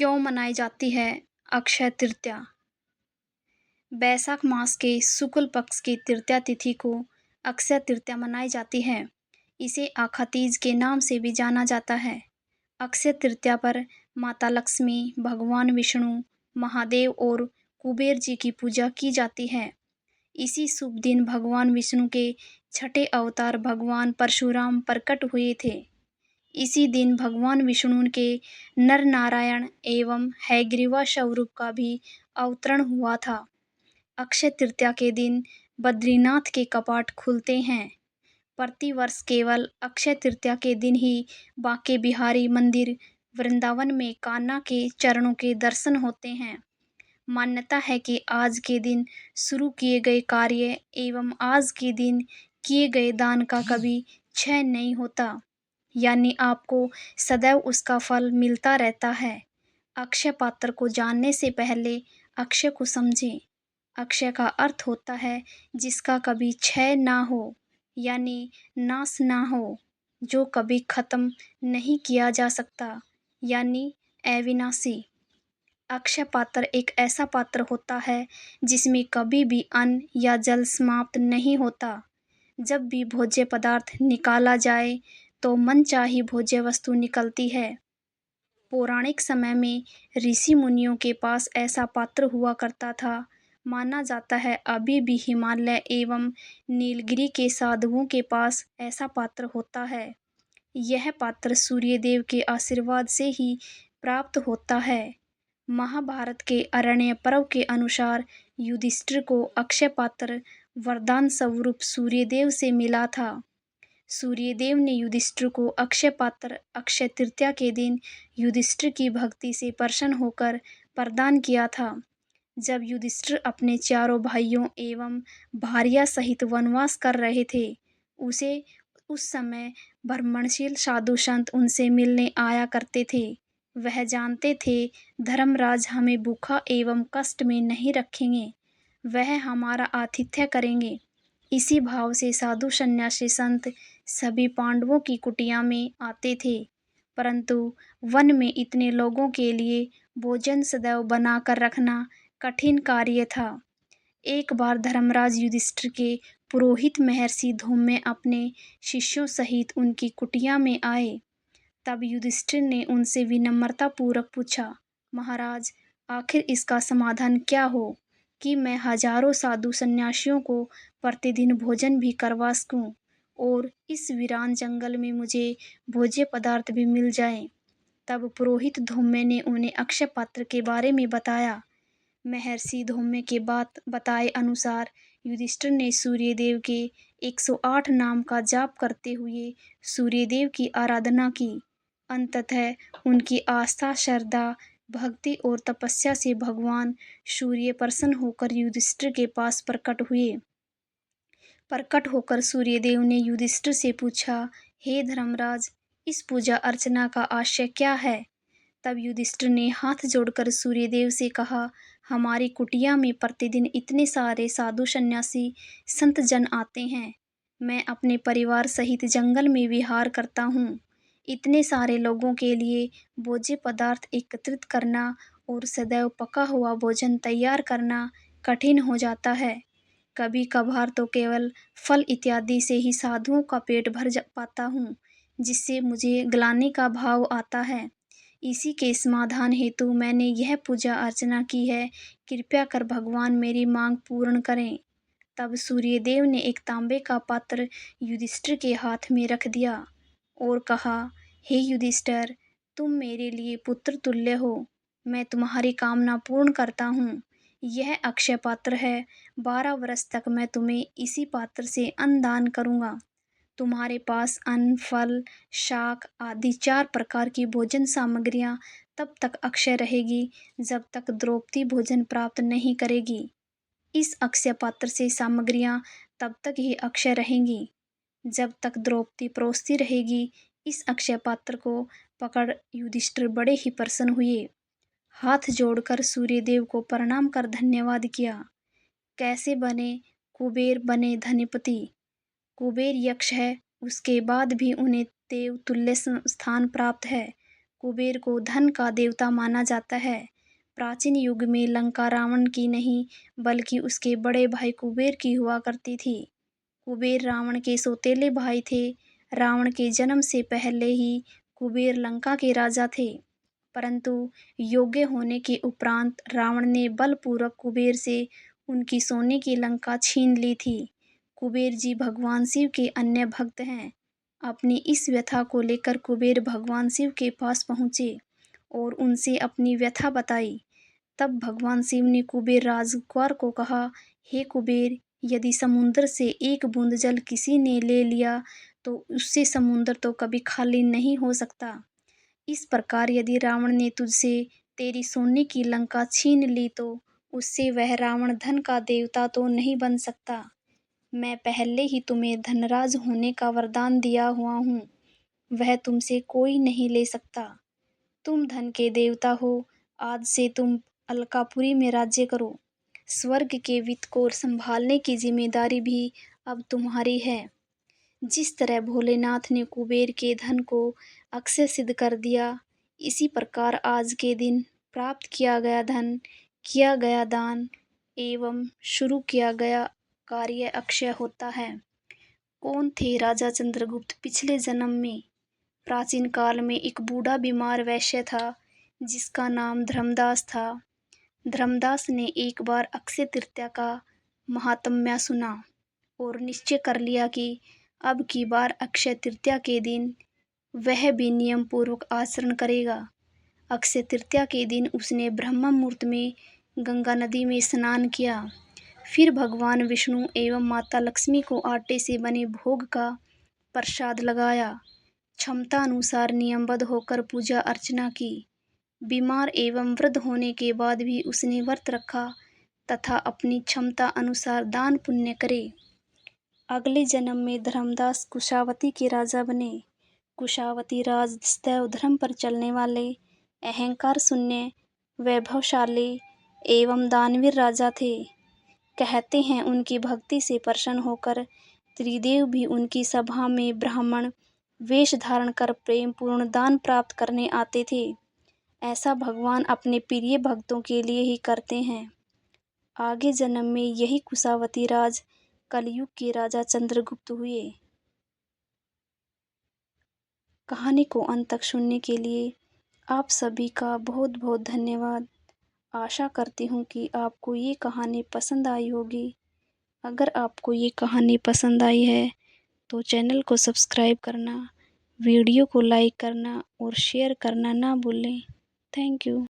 क्यों मनाई जाती है अक्षय तृतीया? बैसाख मास के शुक्ल पक्ष की तृतीया तिथि को अक्षय तृतीया मनाई जाती है। इसे आखा तीज के नाम से भी जाना जाता है। अक्षय तृतीया पर माता लक्ष्मी, भगवान विष्णु, महादेव और कुबेर जी की पूजा की जाती है। इसी शुभ दिन भगवान विष्णु के छठे अवतार भगवान परशुराम प्रकट हुए थे। इसी दिन भगवान विष्णु के नर नारायण एवं हयग्रीवा स्वरूप का भी अवतरण हुआ था। अक्षय तृतीया के दिन बद्रीनाथ के कपाट खुलते हैं। प्रतिवर्ष केवल अक्षय तृतीया के दिन ही बांके बिहारी मंदिर वृंदावन में कान्हा के चरणों के दर्शन होते हैं। मान्यता है कि आज के दिन शुरू किए गए कार्य एवं आज के दिन किए गए दान का कभी क्षय नहीं होता, यानी आपको सदैव उसका फल मिलता रहता है। अक्षय पात्र को जानने से पहले अक्षय को समझें। अक्षय का अर्थ होता है जिसका कभी क्षय ना हो, यानी नाश ना हो, जो कभी खत्म नहीं किया जा सकता, यानी अविनाशी। अक्षय पात्र एक ऐसा पात्र होता है जिसमें कभी भी अन्न या जल समाप्त नहीं होता। जब भी भोज्य पदार्थ निकाला जाए तो मनचाही भोज्य वस्तु निकलती है। पौराणिक समय में ऋषि मुनियों के पास ऐसा पात्र हुआ करता था। माना जाता है अभी भी हिमालय एवं नीलगिरी के साधुओं के पास ऐसा पात्र होता है। यह पात्र सूर्यदेव के आशीर्वाद से ही प्राप्त होता है। महाभारत के अरण्य पर्व के अनुसार युधिष्ठिर को अक्षय पात्र वरदान स्वरूप सूर्यदेव से मिला था। सूर्यदेव ने युधिष्ठिर को अक्षय पात्र अक्षय तृतीया के दिन युधिष्ठिर की भक्ति से प्रसन्न होकर प्रदान किया था। जब युधिष्ठिर अपने चारों भाइयों एवं भार्या सहित वनवास कर रहे थे, उस समय ब्रह्मणशील साधु संत उनसे मिलने आया करते थे। वह जानते थे धर्मराज हमें भूखा एवं कष्ट में नहीं रखेंगे, वह हमारा आतिथ्य करेंगे। इसी भाव से साधु सन्यासी संत सभी पांडवों की कुटिया में आते थे, परंतु वन में इतने लोगों के लिए भोजन सदैव बनाकर रखना कठिन कार्य था। एक बार धर्मराज युधिष्ठिर के पुरोहित महर्षि धौम्य अपने शिष्यों सहित उनकी कुटिया में आए। तब युधिष्ठिर ने उनसे विनम्रता पूर्वक पूछा, महाराज, आखिर इसका समाधान क्या हो कि मैं हजारों साधु सन्यासियों को प्रतिदिन भोजन भी करवा सकूं और इस वीरान जंगल में मुझे भोज्य पदार्थ भी मिल जाएं। तब पुरोहित धौम्य ने उन्हें अक्षय पात्र के बारे में बताया। महर्षि धौम्य के बात बताए अनुसार युधिष्ठिर ने सूर्यदेव के 108 नाम का जाप करते हुए सूर्यदेव की आराधना की। अंततः उनकी आस्था, श्रद्धा, भक्ति और तपस्या से भगवान सूर्य प्रसन्न होकर युधिष्ठिर के पास प्रकट हुए। प्रकट होकर सूर्यदेव ने युधिष्ठिर से पूछा, हे धर्मराज, इस पूजा अर्चना का आशय क्या है? तब युधिष्ठिर ने हाथ जोड़कर सूर्यदेव से कहा, हमारी कुटिया में प्रतिदिन इतने सारे साधु सन्यासी संत जन आते हैं। मैं अपने परिवार सहित जंगल में विहार करता हूँ। इतने सारे लोगों के लिए भोज्य पदार्थ एकत्रित करना और सदैव पका हुआ भोजन तैयार करना कठिन हो जाता है। कभी कभार तो केवल फल इत्यादि से ही साधुओं का पेट भर पाता हूँ, जिससे मुझे ग्लानि का भाव आता है। इसी के समाधान हेतु मैंने यह पूजा अर्चना की है, कृपया कर भगवान मेरी मांग पूर्ण करें। तब सूर्यदेव ने एक तांबे का पात्र युधिष्ठिर के हाथ में रख दिया और कहा, हे युधिष्ठिर, तुम मेरे लिए पुत्र तुल्य हो, मैं तुम्हारी कामना पूर्ण करता हूँ। यह अक्षय पात्र है, 12 वर्ष तक मैं तुम्हें इसी पात्र से अन्न दान करूँगा। तुम्हारे पास अन्न, फल, शाक आदि 4 प्रकार की भोजन सामग्रियां तब तक अक्षय रहेगी जब तक द्रौपदी भोजन प्राप्त नहीं करेगी। इस अक्षय पात्र से सामग्रियां तब तक ही अक्षय रहेंगी जब तक द्रौपदी परोसती रहेगी। इस अक्षय पात्र को पकड़ युधिष्ठिर बड़े ही प्रसन्न हुए। हाथ जोड़कर सूर्यदेव को प्रणाम कर धन्यवाद किया। कैसे बने कुबेर बने धनपति? कुबेर यक्ष है, उसके बाद भी उन्हें देव तुल्य स्थान प्राप्त है। कुबेर को धन का देवता माना जाता है। प्राचीन युग में लंका रावण की नहीं बल्कि उसके बड़े भाई कुबेर की हुआ करती थी। कुबेर रावण के सौतेले भाई थे। रावण के जन्म से पहले ही कुबेर लंका के राजा थे, परंतु योग्य होने के उपरांत रावण ने बलपूर्वक कुबेर से उनकी सोने की लंका छीन ली थी। कुबेर जी भगवान शिव के अन्य भक्त हैं। अपनी इस व्यथा को लेकर कुबेर भगवान शिव के पास पहुँचे और उनसे अपनी व्यथा बताई। तब भगवान शिव ने कुबेर राजकुमार को कहा, हे कुबेर, यदि समुद्र से एक बूंद जल किसी ने ले लिया तो उससे समुद्र तो कभी खाली नहीं हो सकता। इस प्रकार यदि रावण ने तुझसे तेरी सोने की लंका छीन ली तो उससे वह रावण धन का देवता तो नहीं बन सकता। मैं पहले ही तुम्हें धनराज होने का वरदान दिया हुआ हूँ, वह तुमसे कोई नहीं ले सकता। तुम धन के देवता हो, आज से तुम अलकापुरी में राज्य करो। स्वर्ग के वित्त को संभालने की जिम्मेदारी भी अब तुम्हारी है। जिस तरह भोलेनाथ ने कुबेर के धन को अक्षय सिद्ध कर दिया, इसी प्रकार आज के दिन प्राप्त किया गया धन, किया गया दान एवं शुरू किया गया कार्य अक्षय होता है। कौन थे राजा चंद्रगुप्त? पिछले जन्म में प्राचीन काल में एक बूढ़ा बीमार वैश्य था जिसका नाम धर्मदास था। धर्मदास ने एक बार अक्षय तृतीया का महात्म्य सुना और निश्चय कर लिया कि अब की बार अक्षय तृतीया के दिन वह भी नियम पूर्वक आचरण करेगा। अक्षय तृतीया के दिन उसने ब्रह्म मुहूर्त में गंगा नदी में स्नान किया। फिर भगवान विष्णु एवं माता लक्ष्मी को आटे से बने भोग का प्रसाद लगाया। क्षमता अनुसार नियमबद्ध होकर पूजा अर्चना की। बीमार एवं वृद्ध होने के बाद भी उसने व्रत रखा तथा अपनी क्षमता अनुसार दान पुण्य करे। अगले जन्म में धर्मदास कुशावती के राजा बने। कुशावती राज सदैव धर्म पर चलने वाले, अहंकार शून्य, वैभवशाली एवं दानवीर राजा थे। कहते हैं उनकी भक्ति से प्रसन्न होकर त्रिदेव भी उनकी सभा में ब्राह्मण वेश धारण कर प्रेम पूर्ण दान प्राप्त करने आते थे। ऐसा भगवान अपने प्रिय भक्तों के लिए ही करते हैं। आगे जन्म में यही कुशावती राज कलयुग के राजा चंद्रगुप्त हुए। कहानी को अंत तक सुनने के लिए आप सभी का बहुत बहुत धन्यवाद। आशा करती हूँ कि आपको ये कहानी पसंद आई होगी। अगर आपको ये कहानी पसंद आई है तो चैनल को सब्सक्राइब करना, वीडियो को लाइक करना और शेयर करना ना भूलें। Thank you.